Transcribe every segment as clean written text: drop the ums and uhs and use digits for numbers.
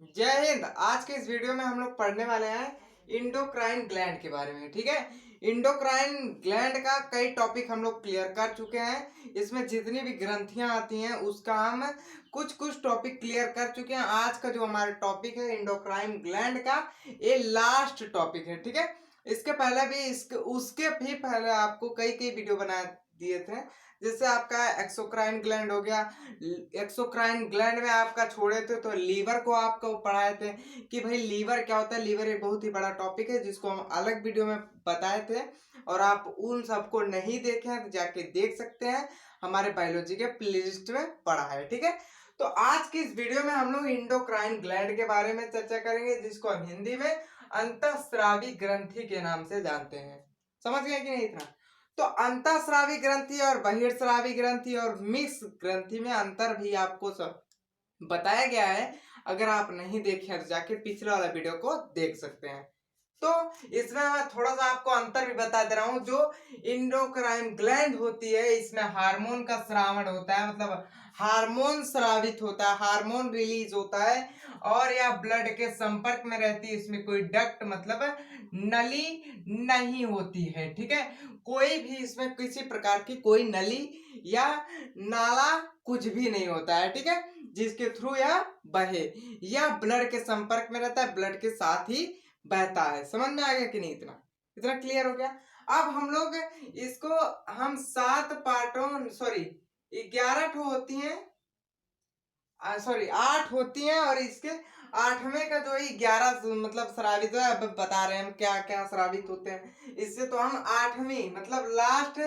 जय हिंद। आज के इस वीडियो में हम लोग पढ़ने वाले हैं इंडोक्राइन ग्लैंड के बारे में। ठीक है, इंडोक्राइन ग्लैंड का कई टॉपिक हम लोग क्लियर कर चुके हैं। इसमें जितनी भी ग्रंथियां आती हैं उसका हम कुछ कुछ टॉपिक क्लियर कर चुके हैं। आज का जो हमारा टॉपिक है इंडोक्राइन ग्लैंड का, ये लास्ट टॉपिक है। ठीक है, इसके पहले भी उसके भी पहले आपको कई कई वीडियो बना दिए थे। जैसे आपका एक्सोक्राइन ग्लैंड हो गया। एक्सोक्राइन ग्लैंड में आपका छोड़े थे तो लीवर को आपको पढ़ाए थे कि भाई लीवर क्या होता है। लीवर एक बहुत ही बड़ा टॉपिक है जिसको हम अलग वीडियो में बताए थे, और आप उन सबको नहीं देखे हैं तो जाके देख सकते हैं, हमारे बायोलॉजी के प्लेलिस्ट में पढ़ा है। ठीक है, तो आज की इस वीडियो में हम लोग इंडोक्राइन ग्लैंड के बारे में चर्चा करेंगे, जिसको हम हिंदी में अंतःस्रावी ग्रंथि के नाम से जानते हैं। समझ गए कि नहीं इतना? तो अंतःस्रावी ग्रंथि और बहिर्स्रावी ग्रंथि और मिक्स ग्रंथि में अंतर भी आपको सब बताया गया है। अगर आप नहीं देखे तो जाके पिछले वाला वीडियो को देख सकते हैं। तो इसमें मैं थोड़ा सा आपको अंतर भी बता दे रहा हूं। जो इंडोक्राइन ग्लैंड होती है इसमें हार्मोन का स्रावण होता है, मतलब हार्मोन स्रावित होता है, हार्मोन रिलीज होता है, और यह ब्लड के संपर्क में रहती है। इसमें कोई डक्ट मतलब नली नहीं होती है। ठीक है, कोई भी इसमें किसी प्रकार की कोई नली या नाला कुछ भी नहीं होता है। ठीक है, जिसके थ्रू यह बहे, या ब्लड के संपर्क में रहता है, ब्लड के साथ ही बहता है। समझ में आ गया कि नहीं? इतना इतना क्लियर हो गया। अब हम लोग इसको हम 7 पार्टों सॉरी 11 ठो होती हैं, सॉरी 8 होती हैं, और इसके 8वें का जो है 11 मतलब स्रावित है। अब बता रहे हैं हम क्या क्या स्रावित होते हैं। इससे तो हम 8वीं मतलब लास्ट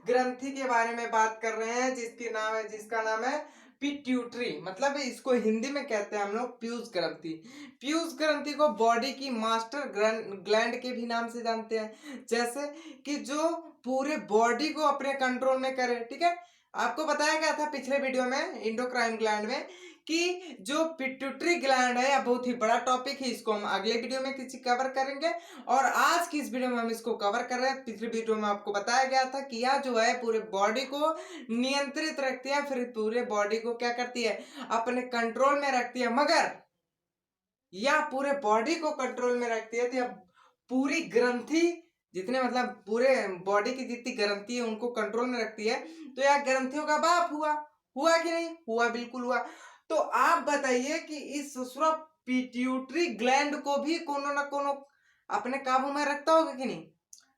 ग्रंथि के बारे में बात कर रहे हैं, जिसका नाम है पिट्यूटरी। मतलब इसको हिंदी में कहते हैं हम लोग पीयूष ग्रंथि। पीयूष ग्रंथि को बॉडी की मास्टर ग्लैंड के भी नाम से जानते हैं, जैसे कि जो पूरे बॉडी को अपने कंट्रोल में करे। ठीक है, आपको बताया गया था पिछले वीडियो में इंडोक्राइन ग्लैंड में कि जो पिट्यूटरी ग्लैंड है, यह बहुत ही बड़ा टॉपिक है। इसको हम अगले वीडियो में किसी कवर करेंगे, और आज की इस वीडियो में हम इसको कवर कर रहे हैं। पिछले वीडियो में आपको बताया गया था कि यह जो है पूरे बॉडी को नियंत्रित रखती है, फिर पूरे बॉडी को क्या करती है, अपने कंट्रोल में रखती है। मगर यह पूरे बॉडी को कंट्रोल में रखती है तो यह पूरी ग्रंथि, जितने मतलब पूरे बॉडी की जितनी ग्रंथि है उनको कंट्रोल में रखती है। तो यह ग्रंथियों का बाप हुआ। हुआ कि नहीं हुआ? बिल्कुल हुआ। तो आप बताइए कि इस ससुरा पिट्यूटरी ग्लैंड को भी कोनो ना कोनो अपने काबू में रखता होगा कि नहीं?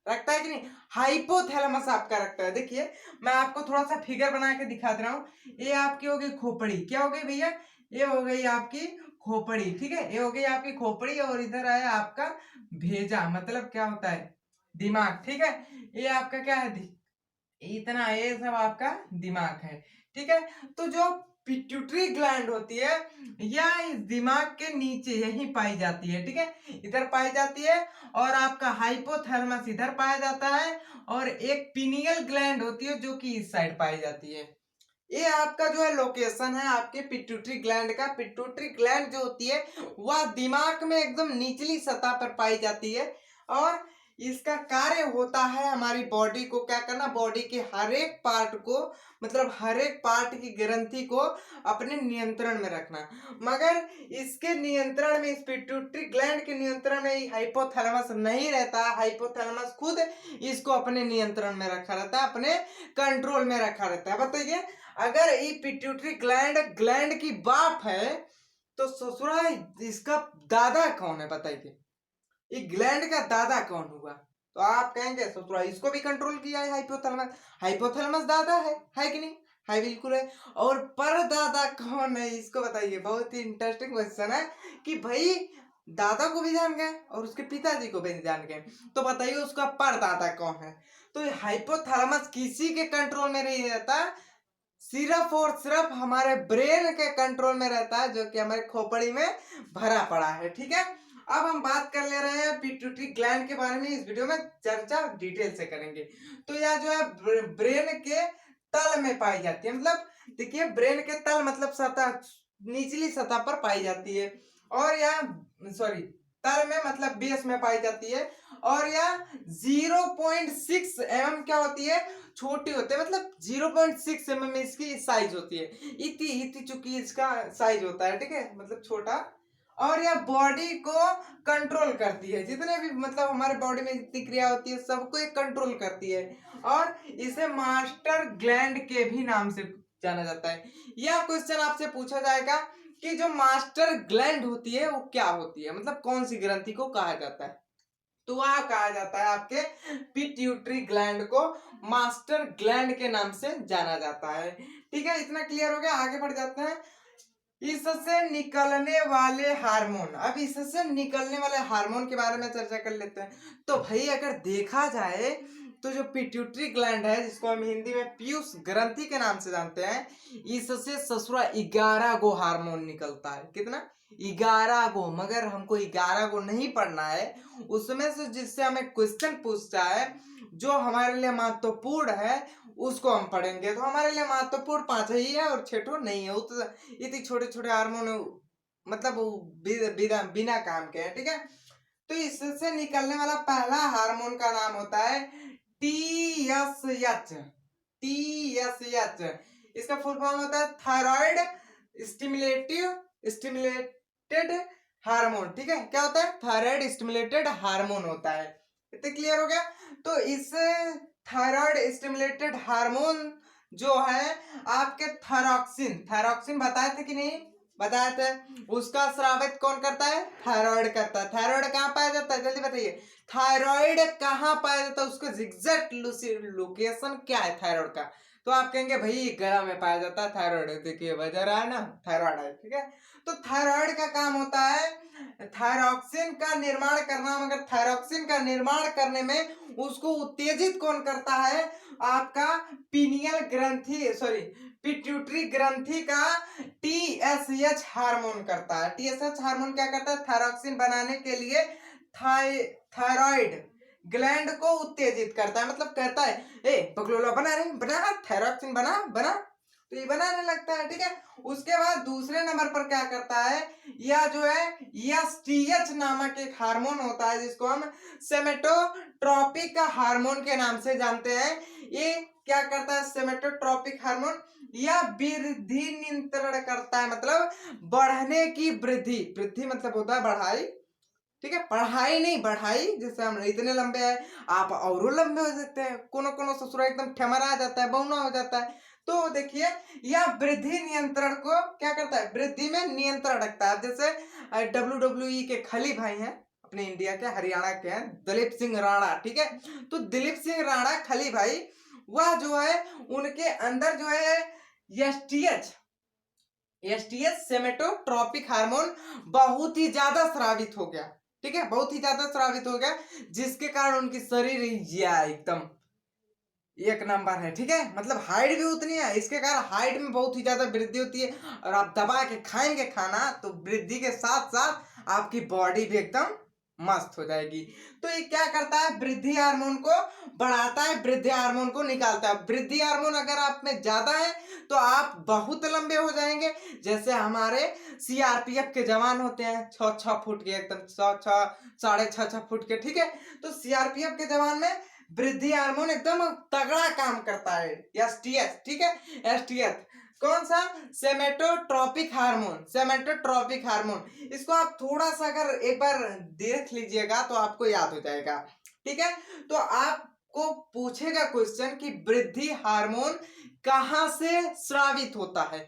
रखता है कि नहीं? हाइपोथैलेमस आपका रखता है। देखिए, मैं आपको थोड़ा सा फिगर बना के दिखा दे रहा हूँ। ये आपकी हो गई खोपड़ी। क्या हो गई भैया? ये हो गई आपकी खोपड़ी। ठीक है, ये हो गई आपकी खोपड़ी, और इधर आया आपका भेजा, मतलब क्या होता है? दिमाग। ठीक है, ये आपका क्या है? इतना ये सब आपका दिमाग है। ठीक है, तो जो पिट्यूटरी ग्लैंड होती है यह इस दिमाग के नीचे यहीं पाई जाती है। ठीक है, इधर पाई जाती है, और आपका हाइपोथैलेमस इधर पाया जाता है, और एक पिनियल ग्लैंड होती है जो कि इस साइड पाई जाती है। ये आपका जो है लोकेशन है आपके पिट्यूटरी ग्लैंड का। पिट्यूटरी ग्लैंड जो होती है वह दिमाग में एकदम निचली सतह पर पाई जाती है, और इसका कार्य होता है हमारी बॉडी को क्या करना, बॉडी के हर एक पार्ट को, मतलब हर एक पार्ट की ग्रंथि को अपने नियंत्रण में रखना। मगर इसके नियंत्रण में, इस पिट्यूटरी ग्लैंड के नियंत्रण में हाइपोथैलेमस नहीं रहता। हाइपोथैलेमस खुद इसको अपने नियंत्रण में रखा रहता है, अपने कंट्रोल में रखा रहता है। बताइए, अगर ये पिट्यूटरी ग्लैंड ग्लैंड की बाप है तो ससुरा इसका दादा कौन है? बताइए, ये ग्लैंड का दादा कौन हुआ? तो आप कहेंगे ससुरा इसको भी कंट्रोल किया है हाइपोथैलेमस। हाइपोथैलेमस दादा है कि नहीं? है, बिल्कुल है। और परदादा कौन है इसको बताइए। बहुत ही इंटरेस्टिंग क्वेश्चन है कि भाई दादा को भी जान गए और उसके पिताजी को भी जान गए, तो बताइए उसका परदादा कौन है? तो ये हाइपोथैलेमस किसी के कंट्रोल में नहीं रहता, सिर्फ और सिर्फ हमारे ब्रेन के कंट्रोल में रहता है, जो कि हमारे खोपड़ी में भरा पड़ा है। ठीक है, अब हम बात कर ले रहे हैं पिट्यूटरी ग्लैंड के बारे में। इस वीडियो में चर्चा डिटेल से करेंगे। तो यह जो है ब्रेन के तल में पाई जाती है। मतलब देखिए, ब्रेन के तल मतलब सतह, निचली सतह पर पाई जाती है, और यह सॉरी तल में मतलब बेस में पाई जाती है, और यह 0.6 mm क्या होती है, छोटी होते हैं। मतलब 0.6 mm इसकी साइज होती है। इतनी इतनी चुकी इसका साइज होता है। ठीक है, मतलब छोटा, और यह बॉडी को कंट्रोल करती है, जितने भी मतलब हमारे बॉडी में जितनी क्रिया होती है सबको ये कंट्रोल करती है, और इसे मास्टर ग्लैंड के भी नाम से जाना जाता है। यह क्वेश्चन आपसे पूछा जाएगा कि जो मास्टर ग्लैंड होती है वो क्या होती है, मतलब कौन सी ग्रंथि को कहा जाता है, तो वह कहा जाता है आपके पिट्यूटरी ग्लैंड को मास्टर ग्लैंड के नाम से जाना जाता है। ठीक है, इतना क्लियर हो गया, आगे बढ़ जाते हैं। इससे निकलने वाले हार्मोन, अब इससे निकलने वाले हार्मोन के बारे में चर्चा कर लेते हैं। तो भाई अगर देखा जाए तो जो पिट्यूटरी ग्लैंड है, जिसको हम हिंदी में पीयूष ग्रंथि के नाम से जानते हैं, इससे ससुरा 11 गो हार्मोन निकलता है। कितना? 11 गो। मगर हमको 11 गो नहीं पढ़ना है, उसमें से जिससे हमें क्वेश्चन पूछता है जो हमारे लिए महत्वपूर्ण है उसको हम पढ़ेंगे। तो हमारे लिए महत्वपूर्ण 5 ही है और 6 नहीं है, तो इतनी छोटे छोटे हार्मोन मतलब बिना काम के हैं। ठीक है, तो इससे निकलने वाला पहला हार्मोन का नाम होता है TSH। TSH इसका फुल फॉर्म होता है थायराइड स्टिमुलेटेड हार्मोन। ठीक है, क्या होता है? थायराइड स्टिमुलेटेड हार्मोन होता है। इतने क्लियर हो गया? तो इस थायराइड स्टिमुलेटेड हार्मोन जो है आपके थायरॉक्सिन बताए थे कि नहीं? बताए थे। उसका स्रावित कौन करता है? थायराइड करता है। थायराइड कहाँ पाया जाता है, जल्दी बताइए। थायराइड कहाँ पाया जाता है, उसका एग्जैक्ट लोकेशन क्या है थायराइड का? तो आप कहेंगे भाई गला में पाया जाता है थायराइड। देखिए वजह रहा है ना, थायराइड है। ठीक है, तो थायराइड का काम होता है थायरॉक्सिन का निर्माण करना, मगर थायरॉक्सिन का निर्माण करने में उसको उत्तेजित कौन करता है? आपका पीनियल ग्रंथि, सॉरी पिट्यूटरी ग्रंथि का TSH हार्मोन करता है। TSH हार्मोन क्या करता है? थायरॉक्सिन बनाने के लिए थायराइड ग्लैंड को उत्तेजित करता है, मतलब कहता है ए बकलोला बना रहे, बना थायरॉक्सिन, बना बना, तो ये बनाने लगता है। ठीक है, उसके बाद दूसरे नंबर पर क्या करता है? यह जो है STH नामक एक हार्मोन होता है, जिसको हम सेमेटोट्रोपिक हार्मोन के नाम से जानते हैं। ये क्या करता है? सेमेटोट्रोपिक हार्मोन यह वृद्धि नियंत्रण करता है, मतलब बढ़ने की वृद्धि। वृद्धि मतलब होता है बढ़ाई। ठीक है, पढ़ाई नहीं बढ़ाई। जैसे हम इतने लंबे हैं, आप और लंबे हो सकते हैं। कोनो कोनो ससुरा एकदम ठमरा जाता है, बौना हो जाता है। तो देखिए यह वृद्धि नियंत्रण को क्या करता है? वृद्धि में नियंत्रण रखता है। जैसे WWE के खली भाई हैं, अपने इंडिया के, हरियाणा के हैं, दिलीप सिंह राणा। ठीक है, तो दिलीप सिंह राणा खली भाई, वह जो है उनके अंदर जो है एसटीएच सेमेटोट्रोपिक हार्मोन बहुत ही ज्यादा स्रावित हो गया। ठीक है, बहुत ही ज्यादा स्रावित हो गया, जिसके कारण उनकी शरीर एकदम एक नंबर है। ठीक है, मतलब हाइट भी उतनी है, इसके कारण हाइट में बहुत ही ज्यादा वृद्धि होती है। और आप दबा के खाएंगे खाना तो वृद्धि के साथ साथ आपकी बॉडी भी एकदम मस्त हो जाएगी। तो ये क्या करता है? वृद्धि हार्मोन को बढ़ाता है, वृद्धि हार्मोन को निकालता है। वृद्धि हार्मोन अगर आप में ज्यादा है तो आप बहुत लंबे हो जाएंगे। जैसे हमारे CRPF के जवान होते हैं 6 फुट के, एकदम 6.5 फुट के। ठीक है, तो CRPF के जवान में वृद्धि हार्मोन एकदम तगड़ा काम करता है, STH। ठीक है, STH कौन सा? सेमेटोट्रोपिक हार्मोन। सेमेटोट्रोपिक हार्मोन इसको आप थोड़ा सा अगर एक बार देख लीजिएगा तो आपको याद हो जाएगा। ठीक है, तो आपको पूछेगा क्वेश्चन कि वृद्धि हार्मोन कहां से स्रावित होता है?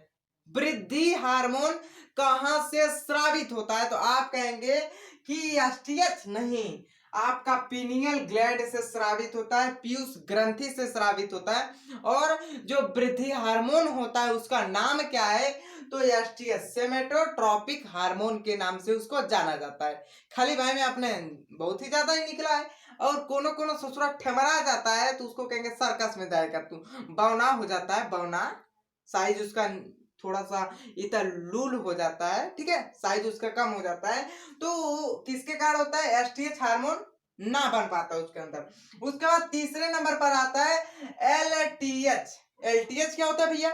वृद्धि हार्मोन कहां से स्रावित होता है? तो आप कहेंगे कि STH नहीं, आपका पीनियल ग्लैंड से स्रावित होता है, पीयूष ग्रंथि से स्रावित होता है। और जो वृद्धि हार्मोन होता है उसका नाम क्या है? तो STH सेमेटोट्रोपिक हार्मोन के नाम से उसको जाना जाता है। खाली भाई में आपने बहुत ही ज्यादा ही निकला है। और कोनो कोनो ससुरा ठमरा जाता है तो उसको कहेंगे सर्कस में जाएगा तू, बौना हो जाता है, बौना, साइज उसका थोड़ा सा इतना लूल हो जाता है। ठीक है, साइज उसका कम हो जाता है। तो किसके कारण होता है? STH हार्मोन ना बन पाता उसके अंदर। उसके बाद तीसरे नंबर पर आता है LTH। LTH क्या होता है भैया?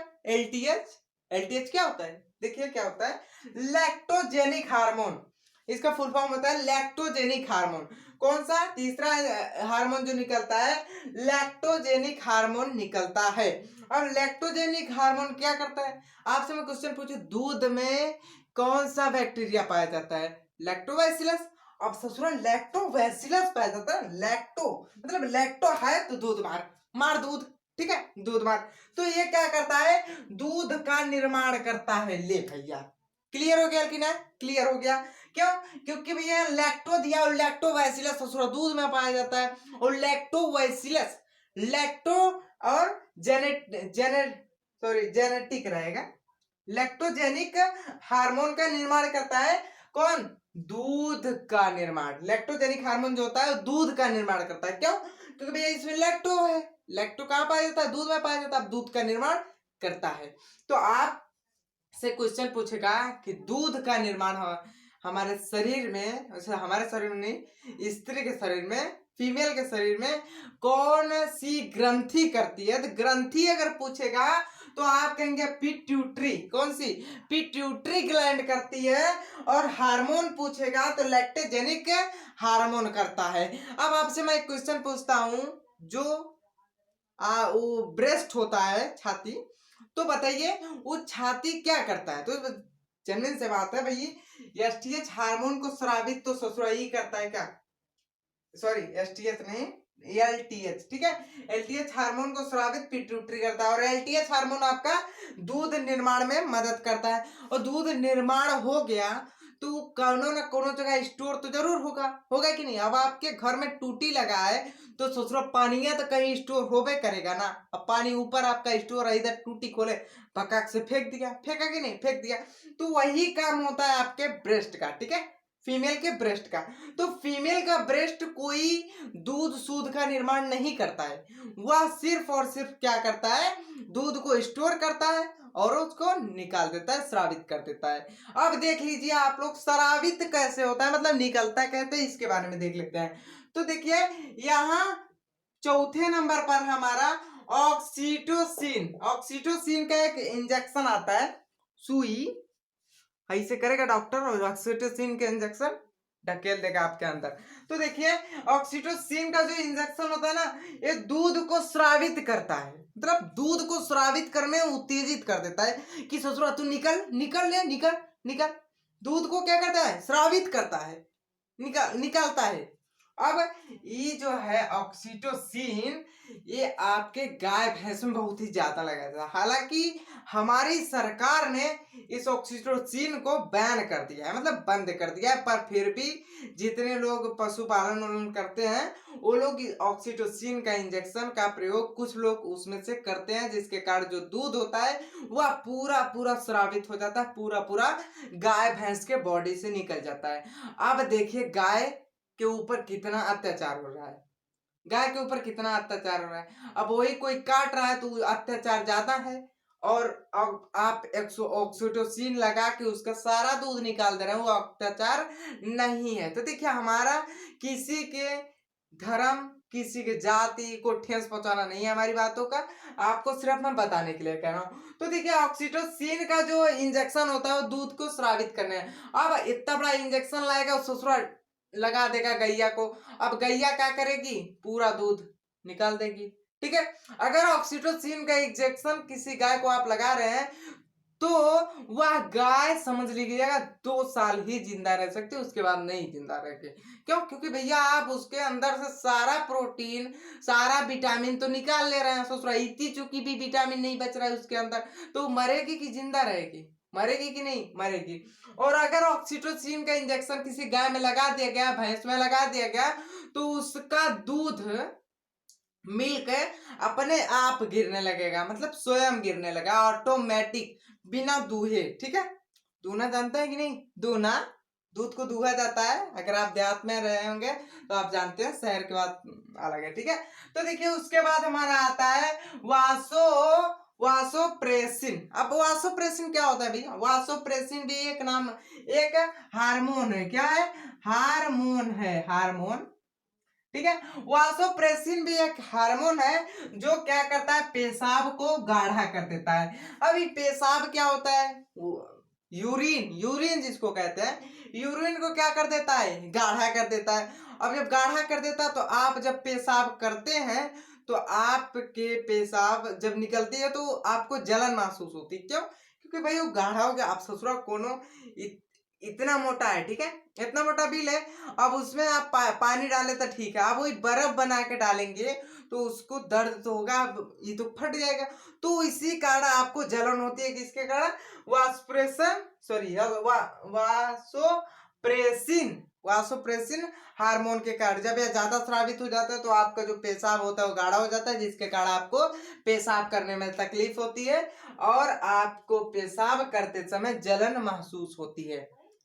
LTH क्या होता है? देखिए क्या होता है? Lactogenic hormone. इसका फुल फॉर्म होता है लैक्टोजेनिक हार्मोन। कौन सा? तीसरा हार्मोन जो निकलता है, लैक्टोजेनिक हार्मोन निकलता है। और लैक्टोजेनिक हार्मोन क्या करता है? आपसे मैं क्वेश्चन पूछूं, दूध में कौन सा बैक्टीरिया पाया जाता है? लैक्टोबैसिलस। अब ससुरा लैक्टोबैसिलस पाया जाता है। लैक्टो मतलब लैक्टो है तो दूध मार, मार दूध, ठीक है, दूध मार। तो ये क्या करता है? दूध का निर्माण करता है। ले भैया, क्लियर हो गया कि ना? क्लियर हो गया। क्यों? क्योंकि भैया लैक्टो दिया और लैक्टोबैसिलस ससुरा दूध में पाया जाता है। और लैक्टोबैसिलस लैक्टो और जेनेटिक रहेगा, लैक्टोजेनिक हार्मोन का निर्माण करता है। कौन? दूध का निर्माण। लैक्टोजेनिक हार्मोन जो होता है वो दूध का निर्माण करता है। क्यों? क्योंकि भैया इसमें लैक्टो है। लैक्टो कहाँ पाया जाता है? दूध में पाया जाता है। दूध का निर्माण करता है। तो आप से क्वेश्चन पूछेगा कि दूध का निर्माण हमारे शरीर में, अच्छा हमारे शरीर में नहीं, स्त्री के शरीर में, फीमेल के शरीर में कौन सी ग्रंथि करती है? तो ग्रंथि अगर पूछेगा तो आप कहेंगे पिट्यूटरी। कौन सी? पिट्यूटरी ग्लैंड करती है। और हार्मोन पूछेगा तो लैक्टोजेनिक हार्मोन करता है। अब आपसे मैं एक क्वेश्चन पूछता हूं, जो वो ब्रेस्ट होता है, छाती, तो बताइए वो छाती क्या करता है? तो जेन्युइन से बात है भाई, एसटीएच हार्मोन को स्रावित तो ससुरा ही करता है क्या? सॉरी, एसटीएच नहीं, एलटीएच, ठीक है। एलटीएच हार्मोन को स्रावित पिट्यूटरी करता है। और एलटीएच हार्मोन आपका दूध निर्माण में मदद करता है। और दूध निर्माण हो गया तो कोनो न कोनो जगह स्टोर तो जरूर होगा, होगा कि नहीं? अब आपके घर में टूटी लगा है तो ससुरा पानी तो कहीं स्टोर होबे करेगा ना। अब पानी ऊपर आपका स्टोर है, इधर टूटी खोले पकाक से फेंक दिया, फेंका कि नहीं? फेंक दिया। तो वही काम होता है आपके ब्रेस्ट का, ठीक है, फीमेल के ब्रेस्ट का। तो फीमेल का ब्रेस्ट कोई दूध सूद का निर्माण नहीं करता है। वह सिर्फ और सिर्फ क्या करता है? दूध को स्टोर करता है और उसको निकाल देता है, स्रावित कर देता है। अब देख लीजिए आप लोग, स्रावित कैसे होता है, मतलब निकलता कैसे, इसके बारे में देख लेते हैं। तो देखिए यहाँ चौथे नंबर पर हमारा ऑक्सीटोसिन। ऑक्सीटोसिन का एक इंजेक्शन आता है, सुई ऐसे करेगा डॉक्टर और ऑक्सीटोसिन के इंजेक्शन ढकेल देगा आपके अंदर। तो देखिए ऑक्सीटोसिन का जो इंजेक्शन होता है ना, ये दूध को स्रावित करता है, मतलब दूध को स्रावित करने उत्तेजित कर देता है कि ससुरा तू निकल, निकल ले, निकल निकल। दूध को क्या करता है? स्रावित करता है, निकालता है। अब ये जो है ऑक्सीटोसिन, ये आपके गाय भैंस में बहुत ही ज्यादा लगाया जाता है। हालांकि हमारी सरकार ने इस ऑक्सीटोसिन को बैन कर दिया है, मतलब बंद कर दिया है, पर फिर भी जितने लोग पशुपालन करते हैं वो लोग ऑक्सीटोसिन का इंजेक्शन का प्रयोग कुछ लोग उसमें से करते हैं, जिसके कारण जो दूध होता है वह पूरा पूरा स्रावित हो जाता है, पूरा पूरा गाय भैंस के बॉडी से निकल जाता है। अब देखिए गाय के ऊपर कितना अत्याचार हो रहा है, गाय के ऊपर कितना अत्याचार हो रहा है। अब वही कोई काट रहा है तो अत्याचार ज्यादा है। और अब आप ऑक्सीटोसिन लगा के उसका सारा दूध निकाल दे रहे हैं, वो अत्याचार नहीं है। तो देखिए हमारा किसी के धर्म, किसी के जाति को ठेस पहुंचाना नहीं है हमारी बातों का, आपको सिर्फ मैं बताने के लिए कह रहा हूँ। तो देखिए ऑक्सीटोसिन का जो इंजेक्शन होता है वो दूध को स्रावित करने है। अब इतना बड़ा इंजेक्शन लाएगा ससुरा, लगा देगा गैया को। अब गैया क्या करेगी? पूरा दूध निकाल देगी, ठीक है। अगर ऑक्सीटोसिन का इंजेक्शन किसी गाय को आप लगा रहे हैं तो वह गाय समझ लीजिएगा 2 साल ही जिंदा रह सकती है, उसके बाद नहीं जिंदा रहेगी। क्यों? क्योंकि भैया आप उसके अंदर से सारा प्रोटीन, सारा विटामिन तो निकाल ले रहे हैं ससुरा, इतनी चुकी भी विटामिन नहीं बच रहा है उसके अंदर, तो मरेगी कि जिंदा रहेगी? मरेगी कि नहीं? मरेगी। और अगर ऑक्सीटोसिन का इंजेक्शन किसी गाय में लगा दिया गया, भैंस में लगा दिया गया, तो उसका दूध मिल्क अपने आप गिरने लगेगा, मतलब स्वयं गिरने लगा, ऑटोमेटिक, बिना दूहे, ठीक है। दूना जानते हैं कि नहीं? दूना, दूध को दूहा जाता है। अगर आप देहात में रहे होंगे तो आप जानते हैं, शहर की बात अलग है, ठीक है। तो देखिए उसके बाद हमारा आता है वासोप्रेसिन। अब वासोप्रेसिन क्या होता है भैया? वासोप्रेसिन भी एक नाम, एक हार्मोन है। क्या है? हार्मोन है, हार्मोन, ठीक है। वासोप्रेसिन भी एक हार्मोन है जो क्या करता है? पेशाब को गाढ़ा कर देता है। अब ये पेशाब क्या होता है? यूरिन, यूरिन जिसको कहते हैं, यूरिन को क्या कर देता है? गाढ़ा कर देता है। अब जब गाढ़ा कर देता है तो आप जब पेशाब करते हैं तो आपके पेशाब जब निकलती है तो आपको जलन महसूस होती है। क्यों? क्योंकि भाई वो गाढ़ा हो गया। आप ससुरा कोनो इतना मोटा है, ठीक है, इतना मोटा बिल है। अब उसमें आप पानी डाले तो ठीक है, आप वही बर्फ बना के डालेंगे तो उसको दर्द तो होगा, अब ये तो फट जाएगा। तो इसी कारण आपको जलन होती है, किसके कारण? वास्प्रेशन, सॉरी, वासोप्रेसिन, वासोप्रेसिन हार्मोन के कारण। जब यह ज्यादा स्रावित हो जाता है तो आपका जो पेशाब होता है वो गाढ़ा हो जाता है, जिसके कारण आपको पेशाब करने में तकलीफ होती है और आपको पेशाब करते समय जलन महसूस होती है।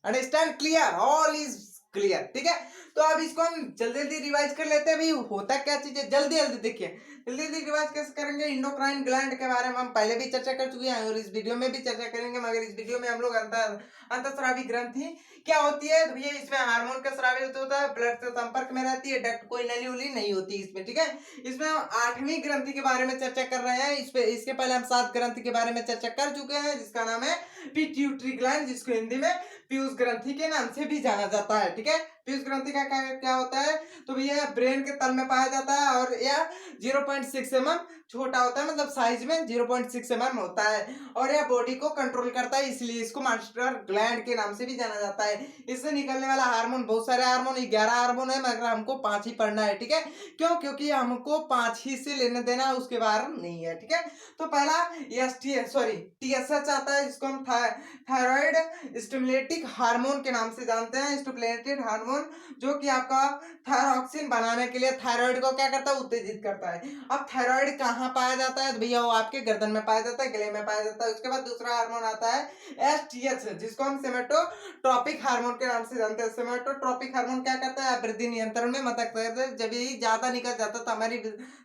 Understand? Clear? All is clear, ठीक है। तो अब इसको हम जल्दी जल्दी रिवाइज कर लेते हैं। भाई होता क्या चीज है, जल्दी जल्दी देखिए, जल्दी जल्दी रिवाइज कैसे करेंगे। इंडोक्राइन ग्लैंड के बारे में हम पहले भी चर्चा कर चुके हैं और इस वीडियो में भी चर्चा करेंगे, मगर इस वीडियो में हम लोग अंतःस्रावी ग्रंथि क्या होती है। तो भैया इसमें हार्मोन का स्रावित होता है, ब्लड से संपर्क में रहती है, डक्ट कोई नली उली नहीं होती इसमें, ठीक है। इसमें हम 8वीं ग्रंथि के बारे में चर्चा कर रहे हैं। इसके पहले हम 7 ग्रंथि के बारे में चर्चा कर चुके हैं, जिसका नाम है पिट्यूटरी ग्लैंड, जिसको हिंदी में पीयूष ग्रंथि के नाम से भी जाना जाता है, ठीक है। पीयूष ग्रंथि का क्या होता है? तो भैया ब्रेन के तल में पाया जाता है और यह 0.6 mm छोटा होता है, मतलब साइज में 0.6 mm होता है और यह बॉडी को कंट्रोल करता है, इसलिए इसको मास्टर ग्लैंड के नाम से भी जाना जाता है। इससे निकलने वाला हार्मोन, बहुत सारे हार्मोन, 11 हार्मोन है, मगर हमको 5 ही पढ़ना है, ठीक है। क्यों? क्योंकि हमको 5 ही से लेने देना है, उसके बाहर नहीं है, ठीक है। तो पहला TSH आता है, जिसको हम थायराइड स्टिमुलेटिंग हार्मोन के नाम से जानते हैं। स्टिमुलेटेड हार्मोन जो कि आपका थायरॉक्सिन बनाने के लिए थायराइड को क्या करता है? उत्तेजित करता है। अब थायराइड कहाँ पाया जाता है? तो भैया वो आपके गर्दन में पाया जाता है, गले में पाया जाता है। उसके बाद दूसरा हार्मोन आता है STH, जिसको हम सेमेटोट्रोपिक हार्मोन के नाम से जानते हैं। सेमेटोट्रोपिक हार्मोन क्या करता है? वृद्धि नियंत्रण में मदद करता है। जब ये ज्यादा निकल जाता है तो हमारी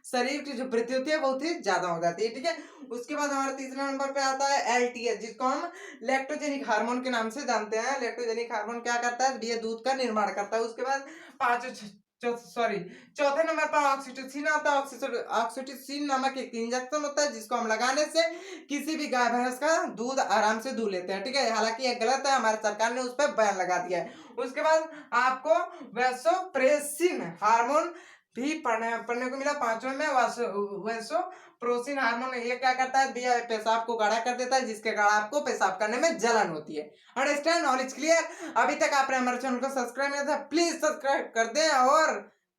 शरीर की जो वृद्धि होती है बहुत ही ज्यादा हो जाती है, ठीक है। उसके बाद हमारा तीसरा नंबर पे आता है LTH, जिसको हम लैक्टोजेनिक हार्मोन के नाम से जानते हैं। लैक्टोजेनिक हार्मोन क्या करता है? ये दूध का निर्माण करता है। उसके बाद चौथे नंबर पर ऑक्सीटोसिन आता है। ऑक्सीटोसिन नामक एक इंजेक्शन होता है, जिसको हम लगाने से किसी भी गाय भैंस का दूध आराम से दूह लेते हैं, ठीक है। हालांकि यह गलत है, हमारे सरकार ने उस पर बैन लगा दिया है। उसके बाद आपको वैसोप्रेसिन हार्मोन भी पढ़ने को मिला 5वें में। वैसोप्रेसिन हार्मोन ये क्या करता है भैया? पेशाब को गाढ़ा कर देता है, जिसके कारण आपको पेशाब करने में जलन होती है। अंडरस्टैंड? Knowledge clear? अभी तक आपने हमारे चैनल को सब्सक्राइब नहीं किया था, प्लीज सब्सक्राइब कर दें और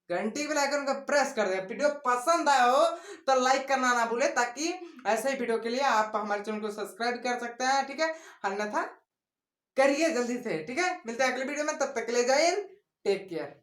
घंटी बेल आइकन को प्रेस कर दें। वीडियो पसंद आया हो तो लाइक करना ना भूले, ताकि ऐसे ही वीडियो के लिए आप हमारे चैनल को सब्सक्राइब कर सकते हैं, ठीक है। अन्यथा करिए जल्दी से, ठीक है। मिलते हैं अगले वीडियो में, तब तक के लिए जय हिंद, टेक केयर।